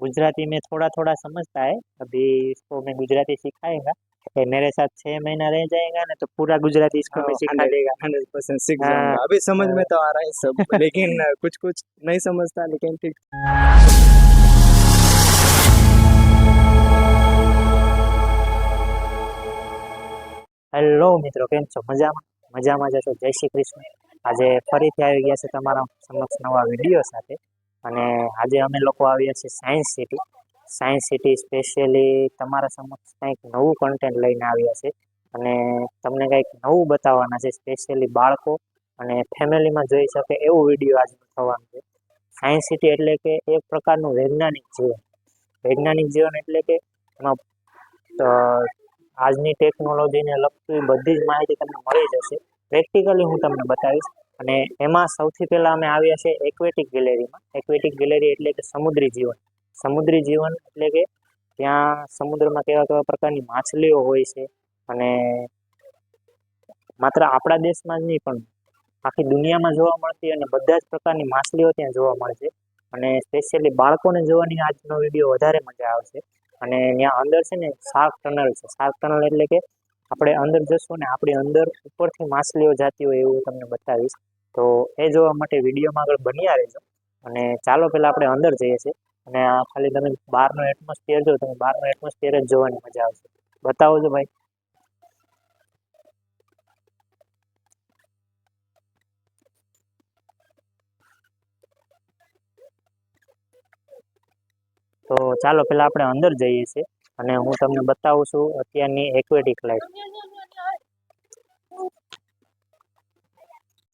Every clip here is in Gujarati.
गुजराती में थोड़ा थोड़ा समझता है। अभी इसको मैं गुजराती सिखाएगा। ये मेरे साथ 6 महीना रह जाएगा ना तो पूरा गुजराती इसको मैं सिखा देगा। 100% सीख हाँ। जाऊंगा। अभी समझ में तो आ रहा है सब, लेकिन कुछ कुछ नहीं समझता, लेकिन ठीक। હેલો મિત્રો, કેમ છો? મજામાં? મજામાં જશો? જય શ્રી કૃષ્ણ. આજે ફરીથી આવી ગયા છે તમારા સમક્ષ નવા વિડીયો સાથે. અને આજે અમે લોકો આવ્યા છીએ science city. Science city specially તમારા સમક્ષ કંઈક નવું કન્ટેન્ટ લઈને આવ્યા છે. અને તમને કંઈક નવું બતાવવાના છે, સ્પેશિયલી બાળકો અને ફેમિલીમાં જોઈ શકે એવું વિડીયો આજે થવાનું છે. સાયન્સ સિટી એટલે કે એક પ્રકારનું વૈજ્ઞાનિક જીવન. વૈજ્ઞાનિક જીવન એટલે કે એમાં આજની ટેકનોલોજીને લગતી બધી જ માહિતી તમને મળી જશે. પ્રેક્ટિકલી હું તમને બતાવીશ. અને એમાં સૌથી પહેલાં અમે આવ્યા છે એક્વેટિક ગેલેરીમાં. એક્વેટિક ગેલેરી એટલે કે સમુદ્રી જીવન. સમુદ્રી જીવન એટલે કે ત્યાં સમુદ્રમાં કેવા કેવા પ્રકારની માછલીઓ હોય છે. અને માત્ર આપણા દેશમાં જ નહીં પણ આખી દુનિયામાં જોવા મળતી અને બધા જ પ્રકારની માછલીઓ ત્યાં જોવા મળે છે. અને સ્પેશિયલી બાળકોને જોવાની આજનો વિડીયો વધારે મજા આવશે. અને ત્યાં અંદર છે ને શાર્ક ટનલ છે. શાર્ક ટનલ એટલે કે આપણે અંદર જશું ને આપણી અંદર ઉપરથી માછલીઓ જાતી હોય એવું તમને બતાવીશ. તો એ જોવા માટે વિડીયોમાં આગળ બન્યા રહેજો. અને ચાલો પહેલાં આપણે અંદર જઈએ છીએ. અને આ ખાલી તમે બહારનો એટમોસ્ફિયર જો, તમે બહારનો એટમોસ્ફિયર જ જોવાની મજા આવશે. બતાવો છો ભાઈ. તો ચાલો પહેલાં આપણે અંદર જઈએ છીએ અને હું તમને બતાવું છું અત્યારની એક્વેટિક લાઈફ.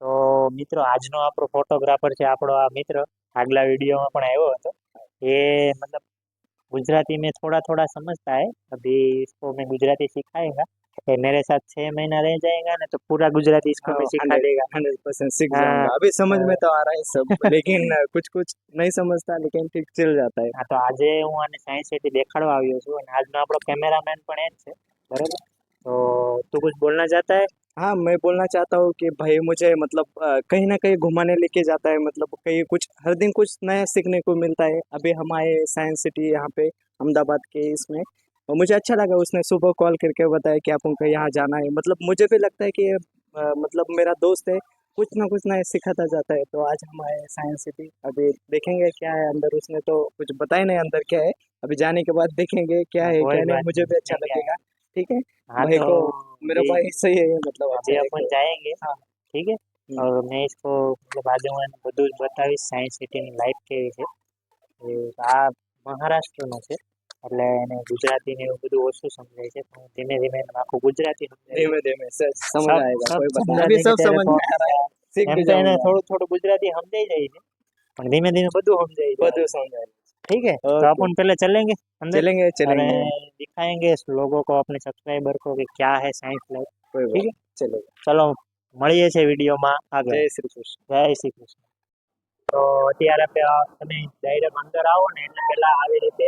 તો મિત્રો, આજનો આપણો ફોટોગ્રાફર છે આપણો આ મિત્ર. આગલા વિડીયોમાં પણ આવ્યો હતો. એ मतलब गुजराती में थोड़ा थोड़ा समझता है। अभी इसको मैं गुजराती सिखाएगा। ये मेरे साथ 6 महीना रह जाएगा ना तो पूरा गुजराती इसको मैं सिखा देगा। 100% सीख हाँ। जाऊंगा। अभी समझ में तो आ रहा है सब, लेकिन कुछ कुछ नहीं समझता, लेकिन ठीक चल जाता है। हाँ, तो આજે હું આને સાયન્સ સિટી દેખાડવા આવ્યો છું અને આજનો આપણો કેમેરામેન પણ એ જ છે, બરાબર? તો તું कुछ बोलना चाहता है? हाँ, मैं बोलना चाहता हूँ कि भाई मुझे मतलब कहीं ना कहीं घुमाने लेके जाता है, मतलब कहीं कुछ हर दिन कुछ नया सीखने को मिलता है। अभी हम आए साइंस सिटी यहाँ पे अहमदाबाद के इसमें, और मुझे अच्छा लगा। उसने सुबह कॉल करके बताया कि आपको यहाँ जाना है। मतलब मुझे भी लगता है कि मतलब मेरा दोस्त है, कुछ ना कुछ नया सिखाता जाता है। तो आज हम आए साइंस सिटी, अभी देखेंगे क्या है अंदर। उसने तो कुछ बताया नहीं अंदर क्या है, अभी जाने के बाद देखेंगे क्या हाँ, है कोई क्या नहीं, बात मुझे भी अच्छा नहीं, क्या है। लगेगा। ठीक है हाँ, भाई तो को, मेरा अभी भाई सही है मतलब अभी अच्छा अपन है। जाएंगे, हाँ। ठीक है? और मैं इसको मतलब આજે હું એને બધું જ બતાવીશ સાયન્સ સિટીની લાઈફ કેવી છે. એ આ મહારાષ્ટ્રનો છે એટલે એને ગુજરાતી ને એવું બધું ઓછું સમજાય છે, પણ હું ધીમે धीमे એને આખું ગુજરાતી સમજાવીશ. धीमे धीमे समझ सब आएगा, सब कोई बात नहीं। समझा अभी देंगे सब तेरे समझ को। में आ रहा है, सीख એમ भी તો એને जाऊंगा। થોડું થોડું ગુજરાતી સમજાઈ જાય છે પણ ધીમે ધીમે બધું સમજાઈ જાય. બધું समझ ठीक है, तो ओके, अपन पहले चलेंगे अंदर चलेंगे और चलेंगे, दिखाएंगे इस लोगों को, अपने सब्सक्राइबर को कि क्या है साइंस लाइफ। कोई ठीक बात है, चलेगा। चलो મળીએ છે વિડીયોમાં આગળ. जय श्री कृष्ण। જય શ્રી કૃષ્ણ. તો અત્યારે તમે ડાયરેક્ટ અંદર આવો ને એટલે પહેલા આવી રીતે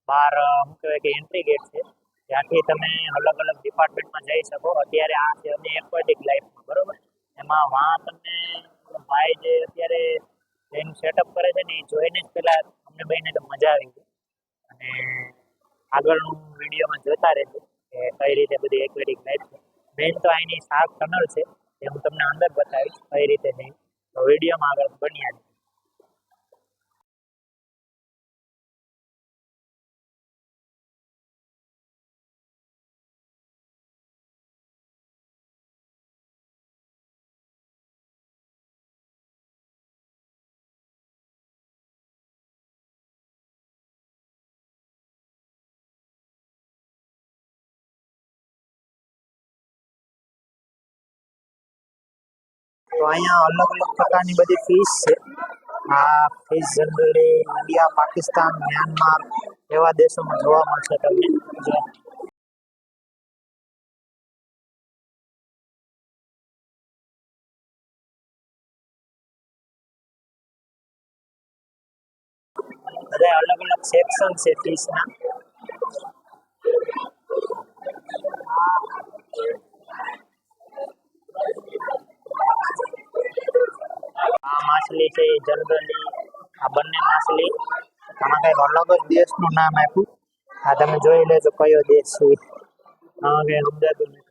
બહાર શું કહેવાય કે એન્ટ્રી ગેટ છે, ત્યાંથી તમે અલગ અલગ ડિપાર્ટમેન્ટમાં જઈ શકો. અત્યારે આ છે અમે એક્વાટિક લાઈફમાં, બરોબર? એમાં વાં તમને ભાઈ જે અત્યારે એનું સેટઅપ કરે છે ને એ જોઈને જ પહેલા અમને બહેને તો મજા આવી ગઈ. અને આગળનું વિડીયોમાં જોતા રહેજો કે કઈ રીતે બધી એક્વેટિક લાઈફ છે. મેઇન તો અહીંની શાર્ક ટનલ છે એ હું તમને અંદર બતાવીશ કઈ રીતે નહીં. તો વિડીયોમાં આગળ બન્યા છે. તો અહીંયા અલગ અલગ પ્રકારની બધી ફિશ છે. આ fish generally India, Pakistan, Myanmar એવા દેશોમાં જોવા મળશે તમને. જો બધા અલગ અલગ સેક્શન છે ફિશના. આ માછલી છે એ જનરલી આ બંને માછલી આમાં કંઈક અલગ જ દેશનું નામ આપ્યું. આ તમે જોઈ લેજો કયો દેશ છે. હા કે સમજાતું નથી.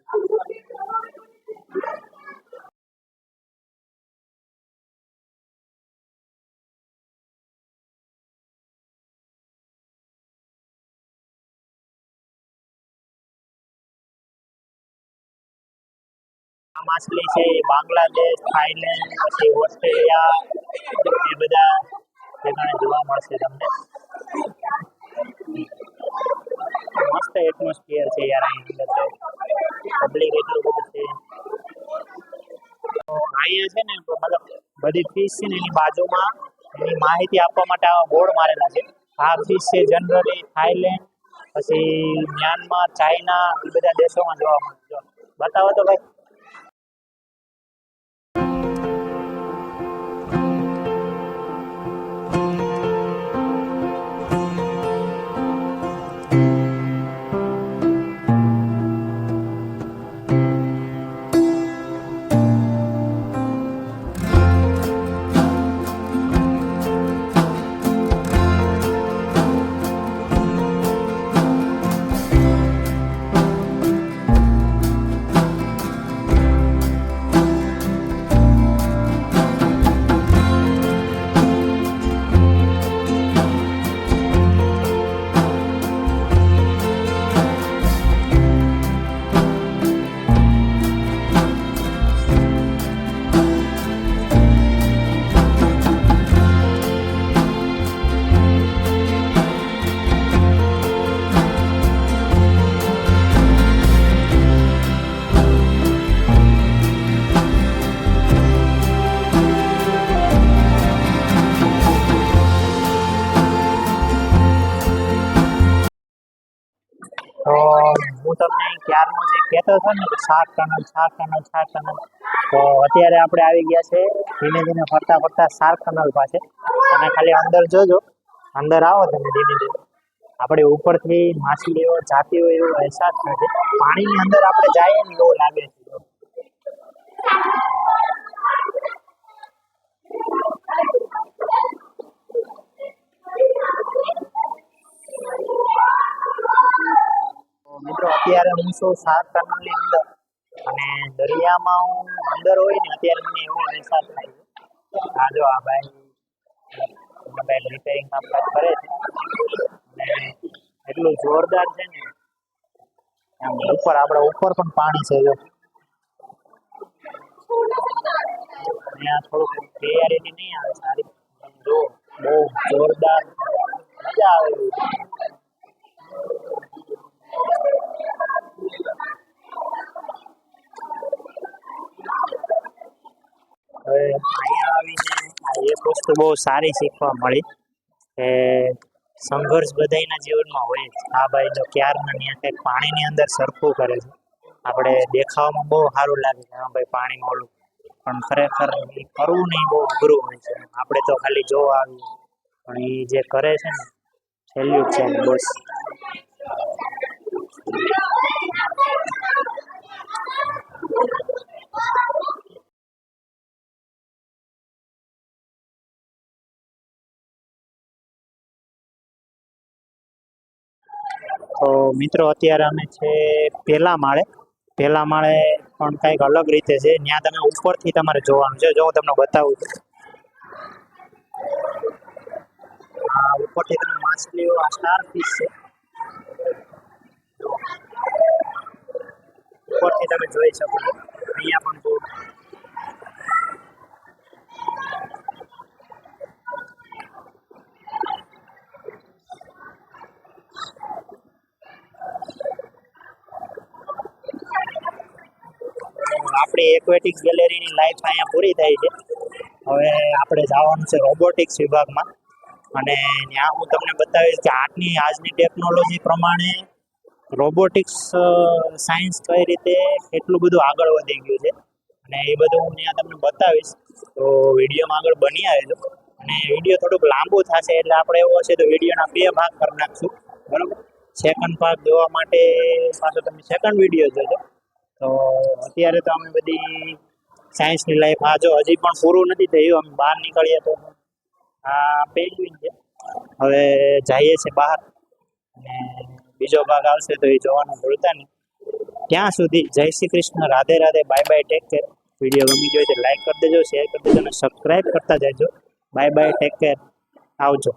આ માછલી છે એ બાંગ્લાદેશ, થાઈલેન્ડ, પછી ઓસ્ટ્રેલિયા એ બધા ઠેકાણે જોવા મળશે તમને. મસ્ત એટમોસ્ફિયર છે યાર અહીં અંદર. પબ્લિક એટલું બધું છે. તો અહીંયા છે ને મતલબ બધી ફિશ છે ને એની બાજુમાં એની માહિતી આપવા માટે આવા બોર્ડ મારેલા છે. આ ફિશ છે જનરલી થાઈલેન્ડ, પછી મ્યાનમાર, ચાઇના એ બધા દેશોમાં જોવા મળે. જો બતાવો તો ભાઈ. તો હું તમને ક્યારનો જે કહેતો હતો ને કે શાર્ક ટનલ, તો અત્યારે આપણે આવી ગયા છે ધીમે ધીમે ફરતા શાર્ક ટનલ પાસે. તમે ખાલી અંદર જોજો, અંદર આવો તમે ધીમે ધીમે. આપણે ઉપરથી માછલીઓ જાતી હોય એવો અહેસાસ થાય છે. પાણીની અંદર આપણે જઈએ ને એવું લાગે છે. મિત્રો અત્યારે હું છું શાર્ક ટનલની અંદર, અને દરિયામાં હું અંદર હોય ને અત્યારે મને એવો અહેસાસ થાય છે. આ જો આ ભાઈ રિપેરિંગ કામકાજ કરે છે, અને એટલું જોરદાર છે ને. આમ ઉપર આપણે ઉપર પણ પાણી છે. જો અહીંયા થોડુંક ક્લિયરિટી નહીં આવે સારી. જો બહુ જોરદાર મજા આવે એવું. હવે અહીંયા આવીને એક વસ્તુ બહુ સારી શીખવા મળી કે સંઘર્ષ બધાના જીવનમાં હોય જ. આ ભાઈ જો ક્યારના ત્યાં કંઈક પાણીની અંદર સરખું કરે છે. આપણે દેખાવામાં બહુ સારું લાગે કે હા ભાઈ પાણીમાં ઓલું, પણ ખરેખર એ કરવું નહીં બહુ અઘરું હોય છે. આપણે તો ખાલી જોવા આવીએ, પણ એ જે કરે છે ને સેલ્યુટ છે બસ. તો મિત્રો અત્યારે અમે છે પહેલા માળે પણ કંઈક અલગ રીતે છે. ત્યાં તમે ઉપરથી તમારે જોવાનું છે. જો હું તમને બતાવું છું, આ ઉપરથી તમે માછલીઓ, આ સ્ટાર ફિશ છે, ઉપરથી તમે જોઈ શકો છો. અહીંયા પણ જો આપણી એક્વેટિક્સ ગેલેરીની લાઈફ અહીંયા પૂરી થાય છે. હવે આપણે જવાનું છે રોબોટિક્સ વિભાગમાં, અને ત્યાં હું તમને બતાવીશ કે આજની ટેકનોલોજી પ્રમાણે રોબોટિક્સ સાયન્સ કઈ રીતે એટલું બધું આગળ વધી ગયું છે, અને એ બધું હું ત્યાં તમને બતાવીશ. તો વિડીયોમાં આગળ બની આવેલો, અને વિડીયો થોડુંક લાંબુ થશે એટલે આપણે એવું હશે તો વિડીયોના 2 ભાગ કરી નાખશું, બરાબર. સેકન્ડ ભાગ જોવા માટે પાછો તમે સેકન્ડ વિડીયો જોજો. તો અત્યારે તો અમે બધી સાયન્સની લાઈફ, આ જો હજી પણ પૂરું નથી થયું. અમે બહાર નીકળીએ તો આ પેંગ્વિન છે, હવે જઈએ છીએ બહાર અને બીજો ભાગ આવશે તો એ જોવાનું ભૂલતા નહીં. ત્યાં સુધી જય Shri Krishna, Radhe Radhe, bye bye, take care. Video ગમી ગયો હોય તો લાઈક કરી દેજો, શેર કરી દેજો અને સબસ્ક્રાઈબ કરતા જજો. બાય બાય, ટેક કેર, આવજો.